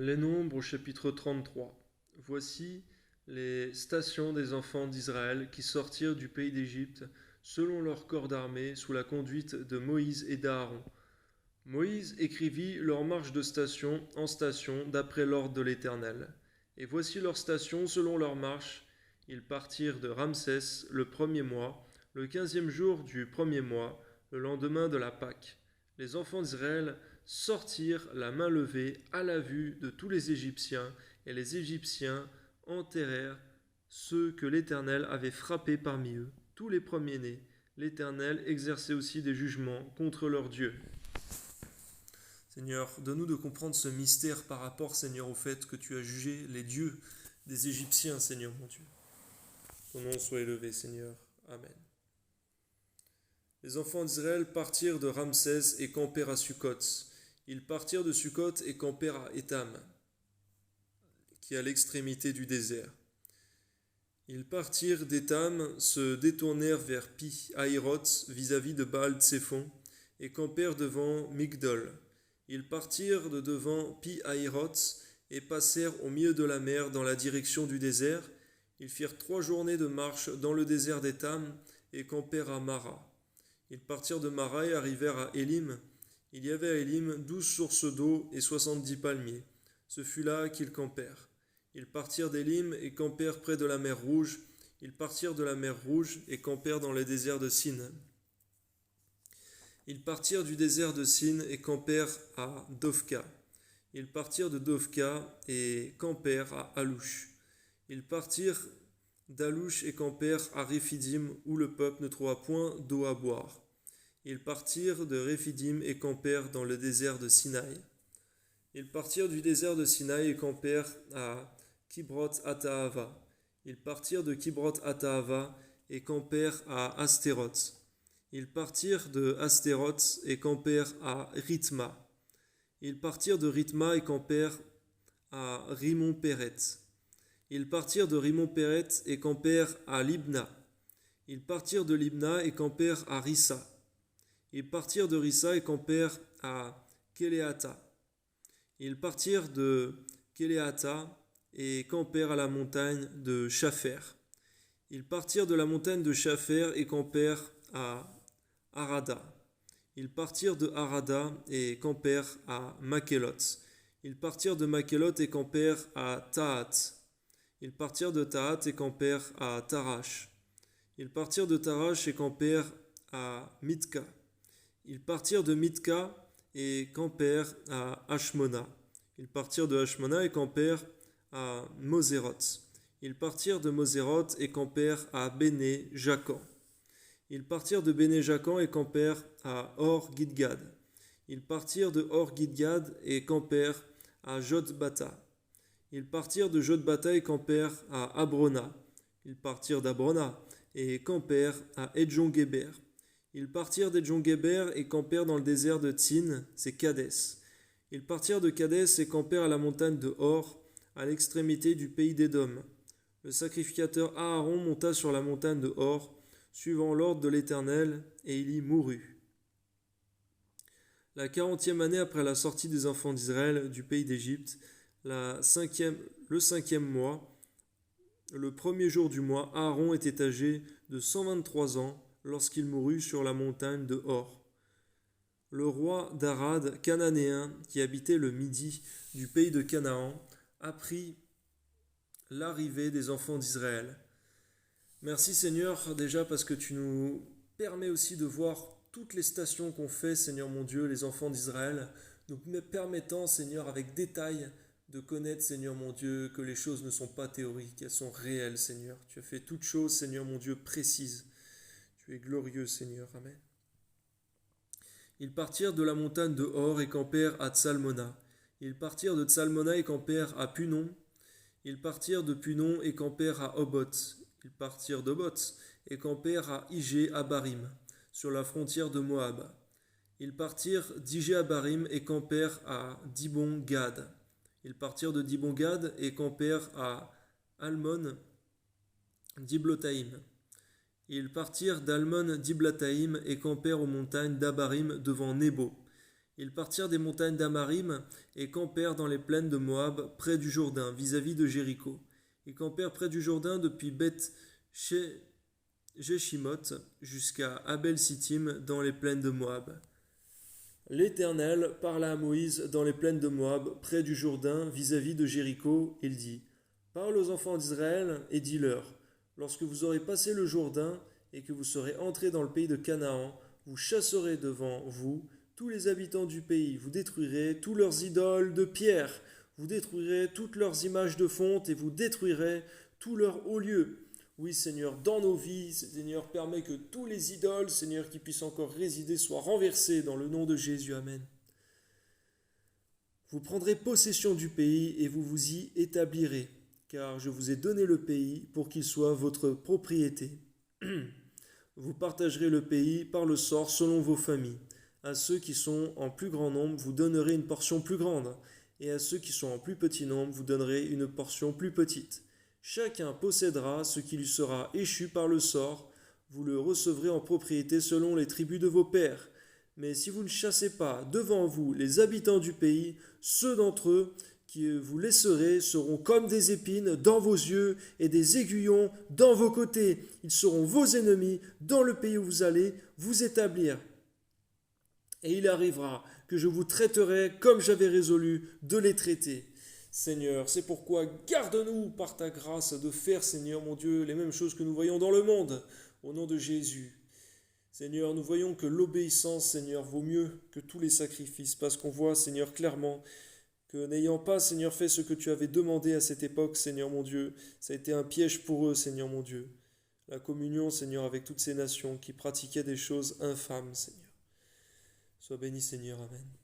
Les Nombres au chapitre 33. Voici les stations des enfants d'Israël qui sortirent du pays d'Égypte selon leur corps d'armée sous la conduite de Moïse et d'Aaron. Moïse écrivit leur marche de station en station d'après l'ordre de l'Éternel. Et voici leurs stations selon leur marche. Ils partirent de Ramsès le premier mois, le 15e jour du premier mois, le lendemain de la Pâque. Les enfants d'Israël sortirent la main levée à la vue de tous les Égyptiens, et les Égyptiens enterrèrent ceux que l'Éternel avait frappés parmi eux, tous les premiers-nés. L'Éternel exerçait aussi des jugements contre leurs dieux. Seigneur, donne-nous de comprendre ce mystère par rapport, Seigneur, au fait que tu as jugé les dieux des Égyptiens, Seigneur mon Dieu. Ton nom soit élevé, Seigneur. Amen. Les enfants d'Israël partirent de Ramsès et campèrent à Sukkot. Ils partirent de Sukkot et campèrent à Étam, qui est à l'extrémité du désert. Ils partirent d'Étam, se détournèrent vers Pi-Hahiroth vis-à-vis de Baal-Tséphon, et campèrent devant Migdol. Ils partirent de devant Pi-Hahiroth et passèrent au milieu de la mer dans la direction du désert. Ils firent 3 journées de marche dans le désert d'Étam et campèrent à Mara. Ils partirent de Mara et arrivèrent à Élim. Il y avait à Élim 12 sources d'eau et 70 palmiers. Ce fut là qu'ils campèrent. Ils partirent d'Élim et campèrent près de la mer Rouge. Ils partirent de la mer Rouge et campèrent dans le désert de Sin. Ils partirent du désert de Sin et campèrent à Dovka. Ils partirent de Dovka et campèrent à Alouche. Ils partirent d'Alouche et campèrent à Réphidim, où le peuple ne trouva point d'eau à boire. Ils partirent de Réphidim et campèrent dans le désert de Sinaï. Ils partirent du désert de Sinaï et campèrent à Kibroth-Hattaava. Ils partirent de Kibroth-Hattaava et campèrent à Astéroth. Ils partirent de Astéroth et campèrent à Rithma. Ils partirent de Rithma et campèrent à Rimon-Péret. Ils partirent de Rimon-Péret et campèrent à Libna. Ils partirent de Libna et campèrent à Rissa. Ils partirent de Rissa et campèrent à Kéléata. Ils partirent de Kéléata et campèrent à la montagne de Shapher. Ils partirent de la montagne de Shapher et campèrent à Harada. Ils partirent de Harada et campèrent à Makhéloth. Ils partirent de Makhéloth et campèrent à Tahat. Ils partirent de Tahat et campèrent à Tarash. Ils partirent de Tarash et campèrent à Mitka. Ils partirent de Mitka et campèrent à Hashmona. Ils partirent de Hashmona et campèrent à Moséroth. Ils partirent de Moséroth et campèrent à Béné Jacan. Ils partirent de Béné Jacan et campèrent à Or-Gidgad. Ils partirent de Or-Gidgad et campèrent à Jotbata. Ils partirent de Jotbata et campèrent à Abrona. Ils partirent d'Abrona et campèrent à Edjon-Guéber. Ils partirent d'Edjon-Guéber et campèrent dans le désert de Tsin, c'est Kadès. Ils partirent de Kadès et campèrent à la montagne de Hor, à l'extrémité du pays d'Édom. Le sacrificateur Aaron monta sur la montagne de Hor, suivant l'ordre de l'Éternel, et il y mourut. La 40e année après la sortie des enfants d'Israël du pays d'Égypte, le cinquième mois, le premier jour du mois, Aaron était âgé de 123 ans lorsqu'il mourut sur la montagne de Hor. Le roi d'Arad, cananéen, qui habitait le midi du pays de Canaan, apprit l'arrivée des enfants d'Israël. Merci Seigneur déjà parce que tu nous permets aussi de voir toutes les stations qu'ont fait, Seigneur mon Dieu, les enfants d'Israël, nous permettant, Seigneur, avec détail, de connaître, Seigneur mon Dieu, que les choses ne sont pas théoriques, elles sont réelles, Seigneur. Tu as fait toutes choses, Seigneur mon Dieu, précises. Tu es glorieux, Seigneur. Amen. Ils partirent de la montagne de Hor et campèrent à Tsalmona. Ils partirent de Tsalmona et campèrent à Punon. Ils partirent de Punon et campèrent à Oboth. Ils partirent d'Oboth et campèrent à Ijé-Abarim, sur la frontière de Moab. Ils partirent d'Ijé-Abarim et campèrent à Dibon-Gad. Ils partirent de Dibon-Gad et campèrent à Almon-Diblotaïm. Ils partirent d'Almon-Diblotaïm et campèrent aux montagnes d'Abarim devant Nebo. Ils partirent des montagnes d'Amarim et campèrent dans les plaines de Moab, près du Jourdain, vis-à-vis de Jéricho. Ils campèrent près du Jourdain depuis Jeshimoth jusqu'à Abel-Sittim dans les plaines de Moab. L'Éternel parla à Moïse dans les plaines de Moab, près du Jourdain, vis-à-vis de Jéricho. Il dit : Parle aux enfants d'Israël et dis-leur : Lorsque vous aurez passé le Jourdain et que vous serez entrés dans le pays de Canaan, vous chasserez devant vous tous les habitants du pays, vous détruirez tous leurs idoles de pierre, vous détruirez toutes leurs images de fonte et vous détruirez tous leurs hauts lieux. Oui, Seigneur, dans nos vies, Seigneur, permets que tous les idoles, Seigneur, qui puissent encore résider, soient renversés dans le nom de Jésus. Amen. Vous prendrez possession du pays et vous vous y établirez, car je vous ai donné le pays pour qu'il soit votre propriété. Vous partagerez le pays par le sort selon vos familles. À ceux qui sont en plus grand nombre, vous donnerez une portion plus grande, et à ceux qui sont en plus petit nombre, vous donnerez une portion plus petite. Chacun possédera ce qui lui sera échu par le sort, vous le recevrez en propriété selon les tribus de vos pères. Mais si vous ne chassez pas devant vous les habitants du pays, ceux d'entre eux qui vous laisserez seront comme des épines dans vos yeux et des aiguillons dans vos côtés. Ils seront vos ennemis dans le pays où vous allez vous établir. Et il arrivera que je vous traiterai comme j'avais résolu de les traiter. Seigneur, c'est pourquoi garde-nous par ta grâce de faire, Seigneur mon Dieu, les mêmes choses que nous voyons dans le monde, au nom de Jésus. Seigneur, nous voyons que l'obéissance, Seigneur, vaut mieux que tous les sacrifices, parce qu'on voit, Seigneur, clairement que n'ayant pas, Seigneur, fait ce que tu avais demandé à cette époque, Seigneur mon Dieu, ça a été un piège pour eux, Seigneur mon Dieu. La communion, Seigneur, avec toutes ces nations qui pratiquaient des choses infâmes, Seigneur. Sois béni, Seigneur. Amen.